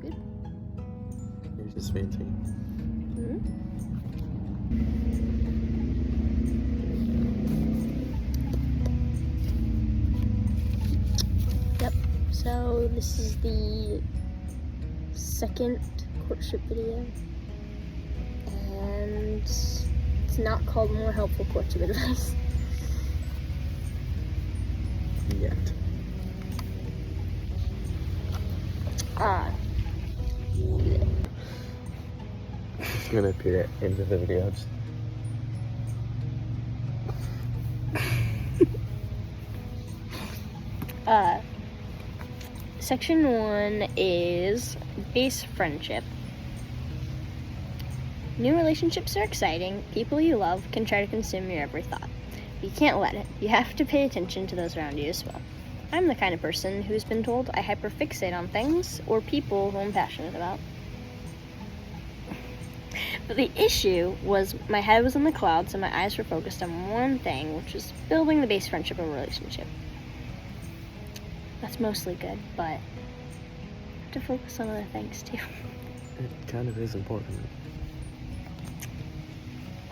Good. Yours is fancy. Mm-hmm. Yep. So this is the second courtship video, and it's not called More Helpful Courtship Advice. Yet. It's gonna appear at the end of the video. Section 1 is base friendship. New relationships are exciting. People you love can try to consume your every thought. But you can't let it. You have to pay attention to those around you as well. I'm the kind of person who's been told I hyperfixate on things or people who I'm passionate about. But the issue was my head was in the clouds and my eyes were focused on one thing, which was building the base friendship and relationship. That's mostly good, but I have to focus on other things too. It kind of is important.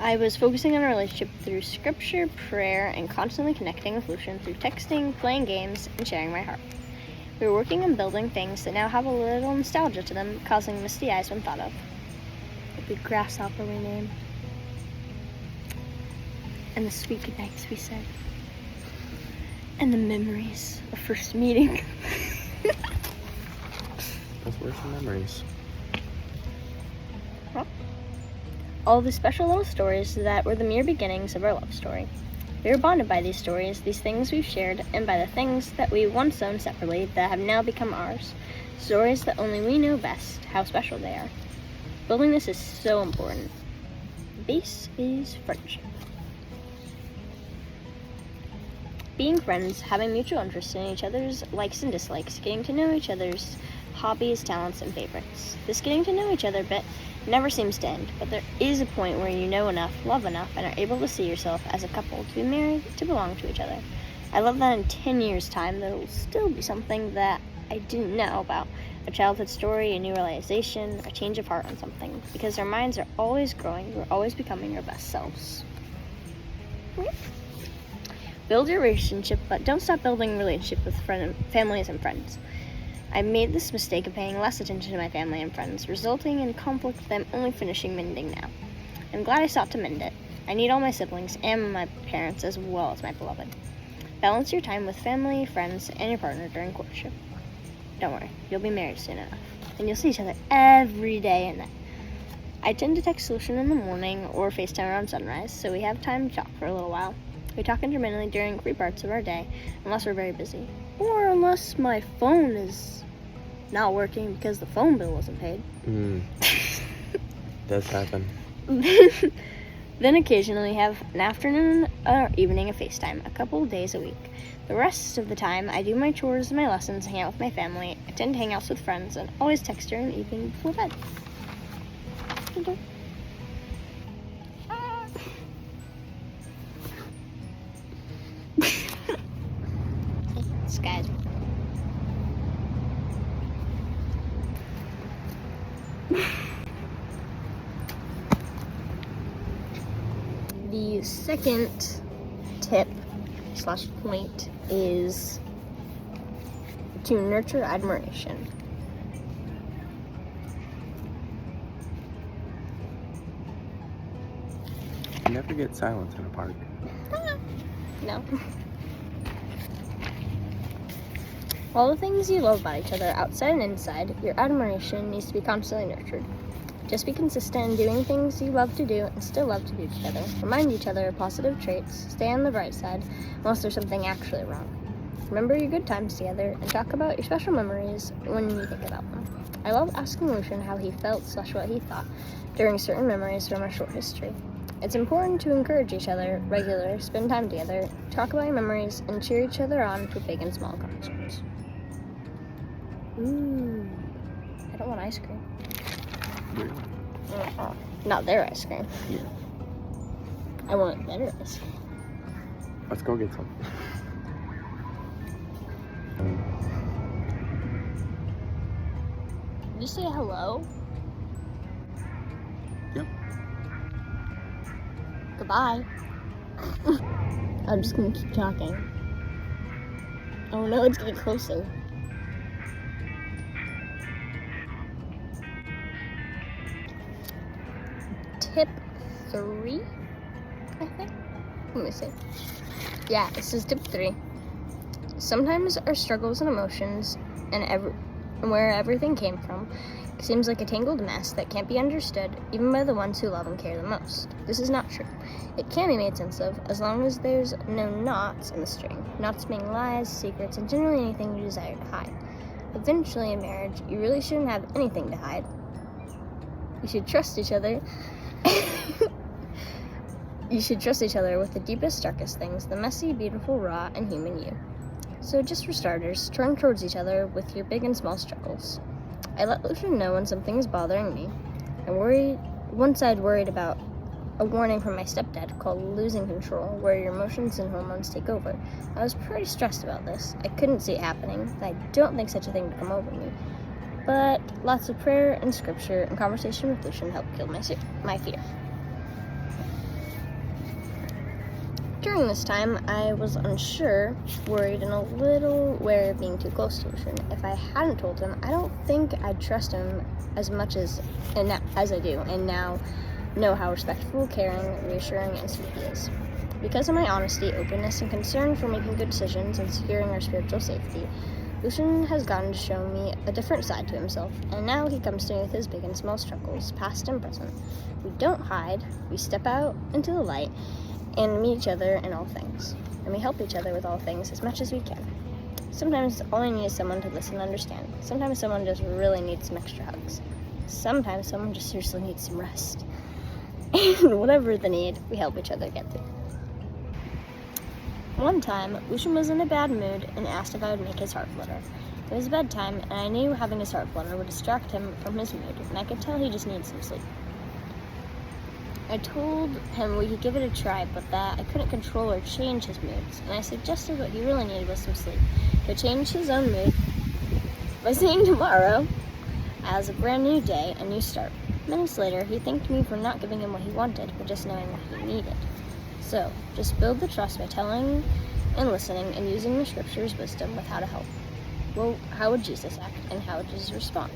I was focusing on a relationship through scripture, prayer, and constantly connecting with Lucian through texting, playing games, and sharing my heart. We were working on building things that now have a little nostalgia to them, causing misty eyes when thought of. Like the grasshopper we named. And the sweet goodnights we said. And the memories of first meeting. Those were some memories. Well, all the special little stories that were the mere beginnings of our love story. We were bonded by these stories, these things we've shared, and by the things that we once owned separately that have now become ours. Stories that only we know best how special they are. Building this is so important. The base is friendship. Being friends, having mutual interest in each other's likes and dislikes, getting to know each other's hobbies, talents, and favorites. This getting to know each other bit never seems to end, but there is a point where you know enough, love enough, and are able to see yourself as a couple to be married, to belong to each other. I love that in 10 years' time there will still be something that I didn't know about. A childhood story, a new realization, a change of heart on something. Because our minds are always growing, we're always becoming our best selves. Build your relationship, but don't stop building relationships with families and friends. I made this mistake of paying less attention to my family and friends, resulting in conflict that I'm only finishing mending now. I'm glad I sought to mend it. I need all my siblings and my parents as well as my beloved. Balance your time with family, friends, and your partner during courtship. Don't worry, you'll be married soon enough, and you'll see each other every day and night. I tend to text Lucian in the morning or FaceTime around sunrise, so we have time to talk for a little while. We talk intermittently during free parts of our day, unless we're very busy. Or unless my phone is not working because the phone bill wasn't paid. Does happen. Then occasionally have an afternoon or evening of FaceTime, a couple of days a week. The rest of the time, I do my chores and my lessons, hang out with my family, attend hangouts with friends, and always text during the evening before bed. Guys. The second tip / point is to nurture admiration. You never get silence in a park. No. All the things you love about each other, outside and inside, your admiration needs to be constantly nurtured. Just be consistent in doing things you love to do and still love to do together. Remind each other of positive traits, stay on the bright side, unless there's something actually wrong. Remember your good times together and talk about your special memories when you think about them. I love asking Lucian how he felt / what he thought during certain memories from our short history. It's important to encourage each other regularly, spend time together, talk about your memories, and cheer each other on for big and small accomplishments. Ooh, I don't want ice cream. Really? Not their ice cream. Yeah. I want better ice cream. Let's go get some. Did you say hello? Yep. Goodbye. I'm just gonna keep talking. Oh no, it's getting closer. Tip 3, I think. Let me see. Yeah, this is tip 3. Sometimes our struggles and emotions and where everything came from seems like a tangled mess that can't be understood even by the ones who love and care the most. This is not true. It can be made sense of as long as there's no knots in the string. Knots being lies, secrets, and generally anything you desire to hide. Eventually in marriage, you really shouldn't have anything to hide. You should trust each other. You should trust each other with the deepest, darkest things, the messy, beautiful, raw, and human you. So just for starters, turn towards each other with your big and small struggles. I let Lucian know when something is bothering me. Once I'd worried about a warning from my stepdad called losing control, where your emotions and hormones take over. I was pretty stressed about this. I couldn't see it happening, and I don't think such a thing would come over me. But lots of prayer and scripture and conversation with Lucian helped kill my fear. During this time, I was unsure, worried, and a little wary of being too close to Lucian. If I hadn't told him, I don't think I'd trust him as much as I do, and now know how respectful, caring, reassuring, and sweet he is. Because of my honesty, openness, and concern for making good decisions and securing our spiritual safety, Lucian has gotten to show me a different side to himself, and now he comes to me with his big and small struggles, past and present. We don't hide, we step out into the light, and meet each other in all things. And we help each other with all things as much as we can. Sometimes all I need is someone to listen and understand. Sometimes someone just really needs some extra hugs. Sometimes someone just seriously needs some rest. And whatever the need, we help each other get through. One time, Lucian was in a bad mood and asked if I would make his heart flutter. It was bedtime, and I knew having his heart flutter would distract him from his mood, and I could tell he just needed some sleep. I told him we could give it a try, but that I couldn't control or change his moods, and I suggested what he really needed was some sleep. He changed his own mood by saying tomorrow, as a brand new day, a new start. Minutes later, he thanked me for not giving him what he wanted, but just knowing what he needed. So, just build the trust by telling and listening and using the scripture's wisdom with how to help. Well, how would Jesus act, and how would Jesus respond?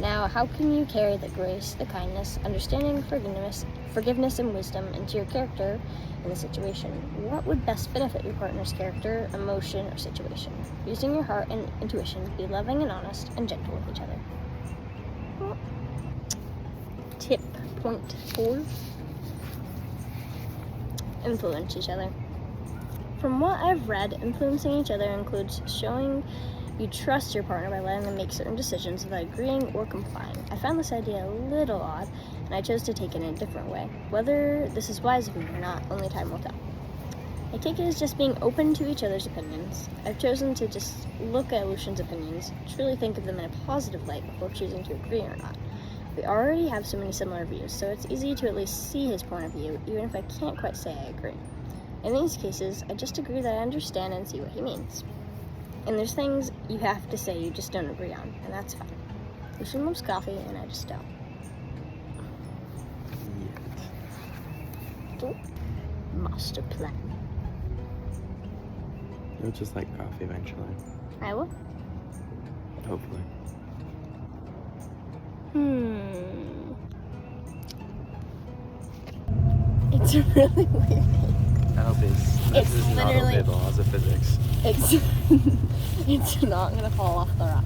Now, how can you carry the grace, the kindness, understanding, forgiveness, and wisdom into your character in the situation? What would best benefit your partner's character, emotion, or situation? Using your heart and intuition to be loving and honest and gentle with each other. Tip point 4. Influence each other. From what I've read, influencing each other includes showing you trust your partner by letting them make certain decisions without agreeing or complying. I found this idea a little odd, and I chose to take it in a different way. Whether this is wise of me or not, only time will tell. I take it as just being open to each other's opinions. I've chosen to just look at Lucian's opinions, truly think of them in a positive light before choosing to agree or not. We already have so many similar views, so it's easy to at least see his point of view, even if I can't quite say I agree. In these cases, I just agree that I understand and see what he means. And there's things you have to say you just don't agree on, and that's fine. Lucian loves coffee, and I just don't. Yet. Master plan. You'll just like coffee eventually. I will. Hopefully. It's really weird. This is not literally- obey the laws of physics. It's not gonna fall off the rock.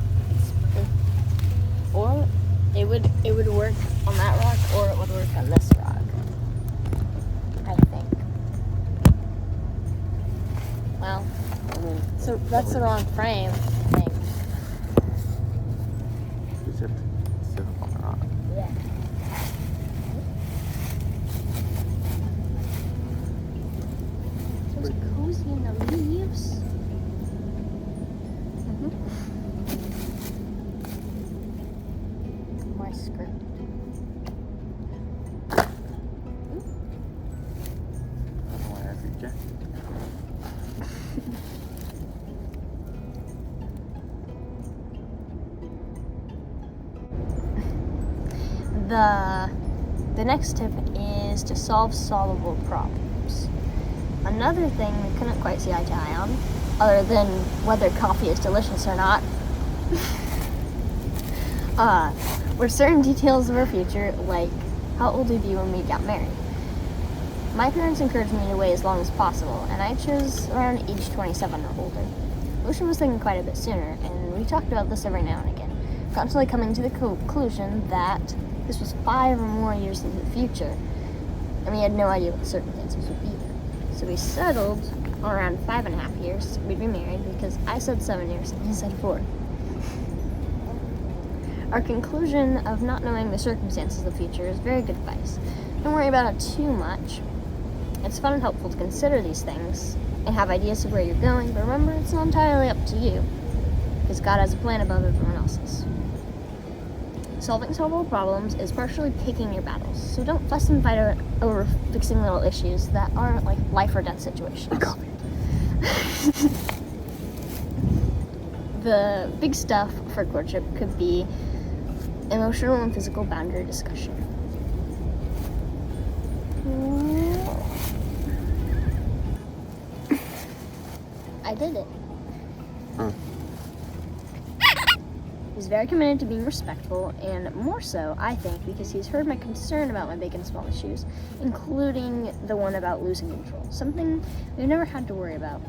Or it would work on that rock, or it would work on this rock. I think. Well, so that's the wrong frame, I think. You just have to sit up on the rock. Yeah. So it's cozy in the leaves. My script. I don't know why I reject. The next tip is to solve solvable problems. Another thing we couldn't quite see eye to eye on, other than whether coffee is delicious or not, were certain details of our future, like how old we'd be when we got married. My parents encouraged me to wait as long as possible, and I chose around age 27 or older. Lucian was thinking quite a bit sooner, and we talked about this every now and again, constantly coming to the conclusion that this was 5 or more years into the future, and we had no idea what the circumstances would be then. So we settled on around 5.5 years we'd be married, because I said 7 years and he said 4. Our conclusion of not knowing the circumstances of the future is very good advice. Don't worry about it too much. It's fun and helpful to consider these things and have ideas of where you're going, but remember, it's not entirely up to you, because God has a plan above everyone else's. Solving solvable problems is partially picking your battles, so don't fuss and fight over fixing little issues that aren't like life or death situations. The big stuff for courtship could be emotional and physical boundary discussion. I did it. He's very committed to being respectful, and more so, I think, because he's heard my concern about my big and small issues, including the one about losing control, something we've never had to worry about,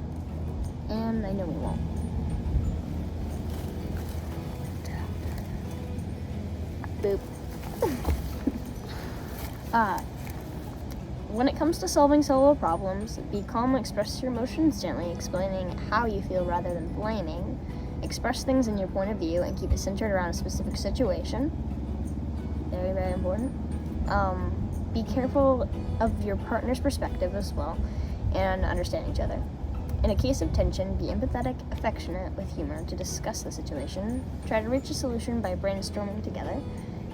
and I know we won't. Boop. When it comes to solving solo problems, be calm and express your emotions gently, explaining how you feel rather than blaming. Express things in your point of view and keep it centered around a specific situation. Very, very important. Be careful of your partner's perspective as well and understand each other. In a case of tension, be empathetic, affectionate, with humor to discuss the situation. Try to reach a solution by brainstorming together.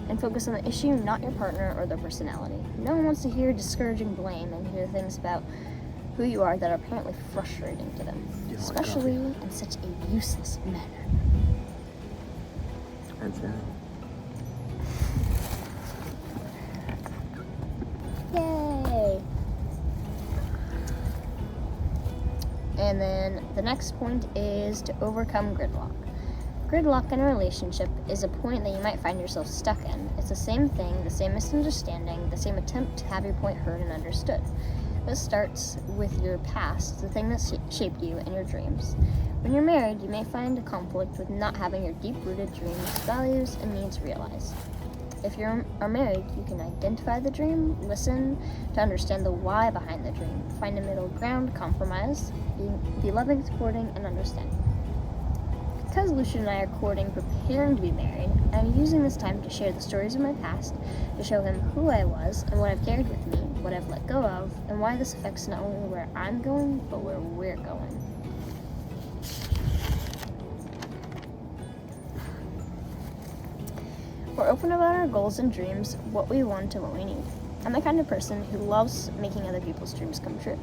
And focus on the issue, not your partner or their personality. No one wants to hear discouraging blame and hear things about who you are that are apparently frustrating to them, especially in such a useless manner. That's it. Yay! And then the next point is to overcome gridlock. Gridlock in a relationship is a point that you might find yourself stuck in. It's the same thing, the same misunderstanding, the same attempt to have your point heard and understood. This starts with your past, the thing that shaped you and your dreams. When you're married, you may find a conflict with not having your deep-rooted dreams, values, and needs realized. If you are married, you can identify the dream, listen to understand the why behind the dream, find a middle ground, compromise, be loving, supporting, and understanding. Because Lucian and I are courting, preparing to be married, I'm using this time to share the stories of my past, to show him who I was and what I've carried with me, what I've let go of, and why this affects not only where I'm going, but where we're going. We're open about our goals and dreams, what we want and what we need. I'm the kind of person who loves making other people's dreams come true.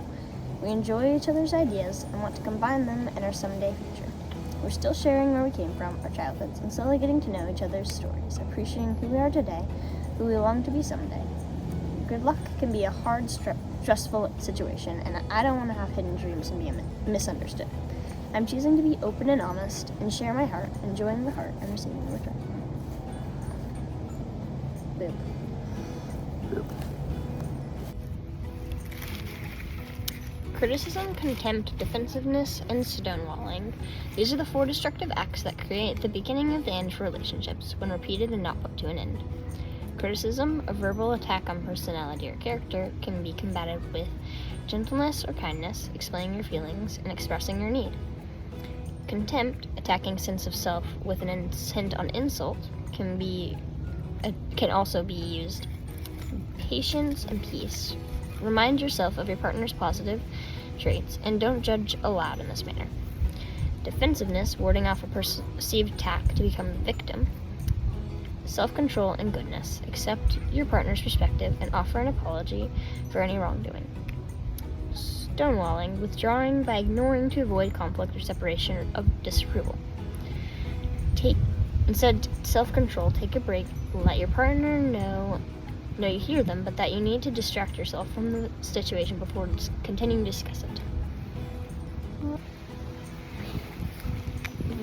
We enjoy each other's ideas and want to combine them in our someday future. We're still sharing where we came from, our childhoods, and slowly getting to know each other's stories, appreciating who we are today, who we long to be someday. Gridlock can be a hard, stressful situation, and I don't want to have hidden dreams and be misunderstood. I'm choosing to be open and honest and share my heart, enjoying the heart and receiving the return. Boop. Boop. Criticism, contempt, defensiveness, and stonewalling. These are the 4 destructive acts that create the beginning of the end for relationships when repeated and not put to an end. Criticism, a verbal attack on personality or character, can be combated with gentleness or kindness, explaining your feelings, and expressing your need. Contempt, attacking sense of self with an intent on insult, can also be used. Patience and peace. Remind yourself of your partner's positive traits and don't judge aloud in this manner. Defensiveness, warding off a perceived attack to become the victim. Self-control and goodness. Accept your partner's perspective and offer an apology for any wrongdoing. Stonewalling, withdrawing by ignoring to avoid conflict or separation of disapproval. Instead, self-control, take a break, let your partner know you hear them, but that you need to distract yourself from the situation before continuing to discuss it.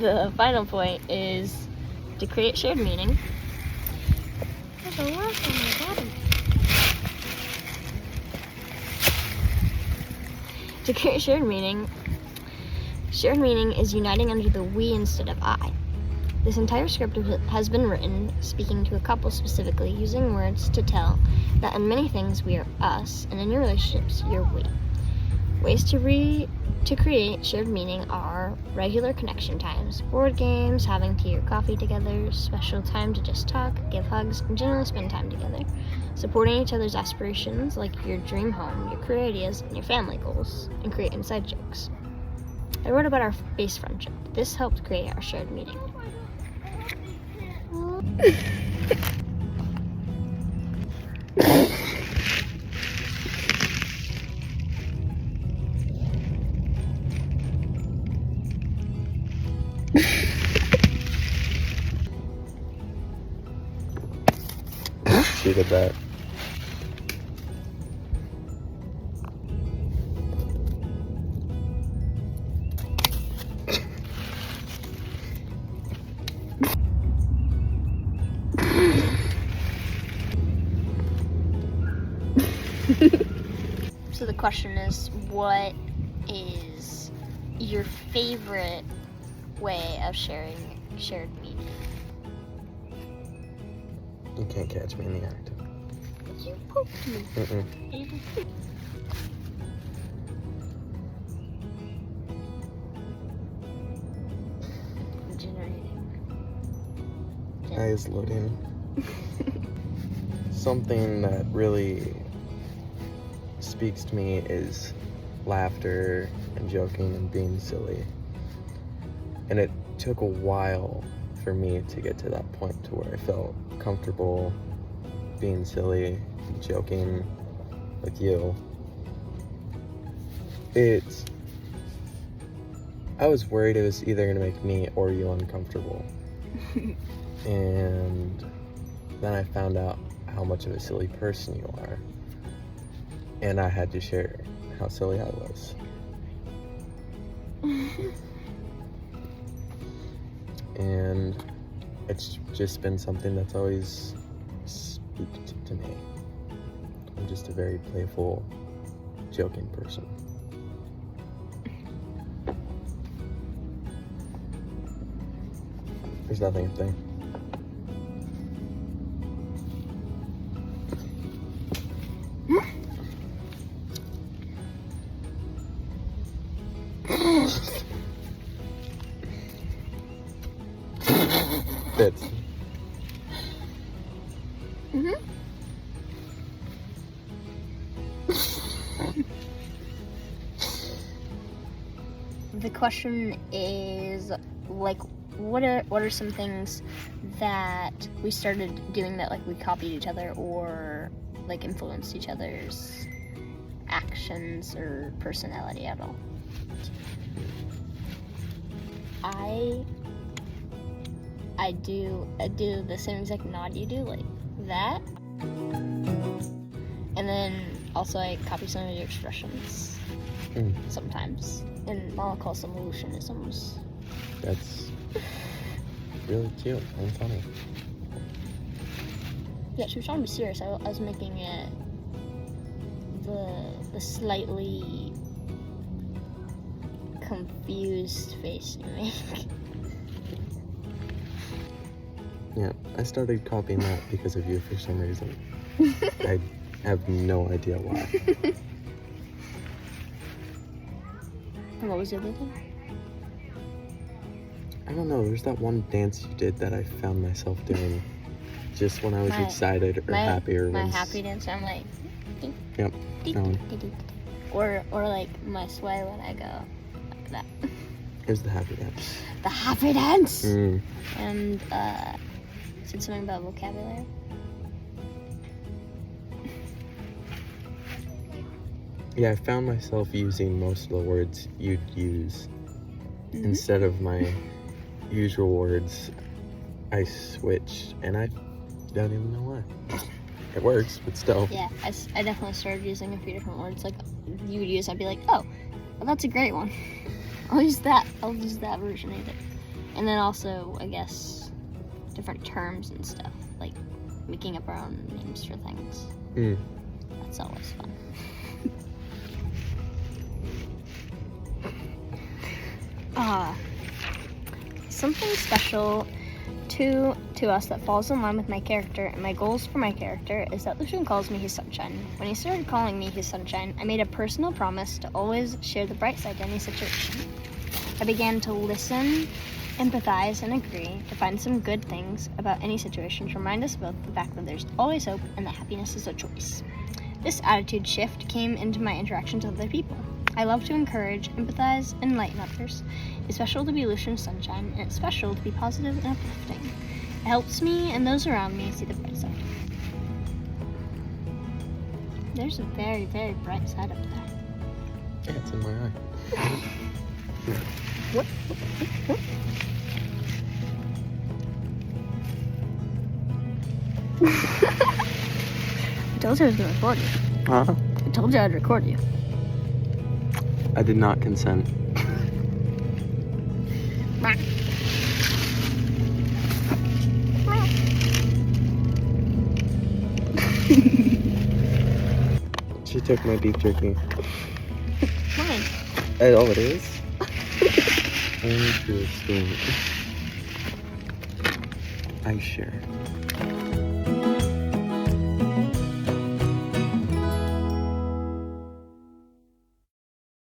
The final point is to create shared meaning. There's a lot on my bottom. To create shared meaning is uniting under the we instead of I. This entire script has been written speaking to a couple specifically, using words to tell that in many things we are us, and in your relationships you're we. Ways to create shared meaning are regular connection times, board games, having tea or coffee together, special time to just talk, give hugs, and generally spend time together. Supporting each other's aspirations, like your dream home, your career ideas, and your family goals, and create inside jokes. I wrote about our base friendship. This helped create our shared meaning. Cheated that. So the question is, what is your favorite way of sharing shared meaning? You can't catch me in the act. You poked me. Generating. Eyes loading. Something that really speaks to me is laughter and joking and being silly. And it took a while for me to get to that point to where I felt comfortable being silly, joking with you. I was worried it was either going to make me or you uncomfortable. And then I found out how much of a silly person you are. And I had to share how silly I was. And it's just been something that's always speaked to me. I'm just a very playful, joking person. There's nothing a thing. Fits. The question is, like, what are some things that we started doing that, like, we copied each other or, like, influenced each other's actions or personality at all? I do the same exact nod you do, like that. And then also I copy some of your expressions sometimes. And I'll call some evolutionisms. That's really cute and funny. Yeah, she was trying to be serious. I was making it the slightly confused face you make. Yeah, I started copying that because of you for some reason. I have no idea why. And what was the other thing? I don't know, there's that one dance you did that I found myself doing just when I was excited or happy or my happy dance. I'm like, yep, that one. Or like my sway when I go like that. Here's the happy dance. The happy dance. And said something about vocabulary. Yeah, I found myself using most of the words you'd use instead of my usual words. I switched, and I don't even know why. It works, but still. Yeah, I definitely started using a few different words. Like you would use, I'd be like, oh, well, that's a great one. I'll use that version of it. And then also, I guess, different terms and stuff, like making up our own names for things. That's always fun. Something special to us that falls in line with my character and my goals for my character is that Lucian calls me his sunshine. When he started calling me his sunshine, I made a personal promise to always share the bright side to any situation. I began to listen, empathize, and agree to find some good things about any situation to remind us both the fact that there's always hope and that happiness is a choice. This attitude shift came into my interactions with other people. I love to encourage, empathize, and enlighten others. It's special to be Lucian's sunshine, and it's special to be positive and uplifting. It helps me and those around me see the bright side. There's a very, very bright side up there. Yeah, it's in my eye. What? I told you I was going to record you. Huh? I told you I'd record you. I did not consent. She took my beef jerky. Mine. Oh, it is? Interesting. I share.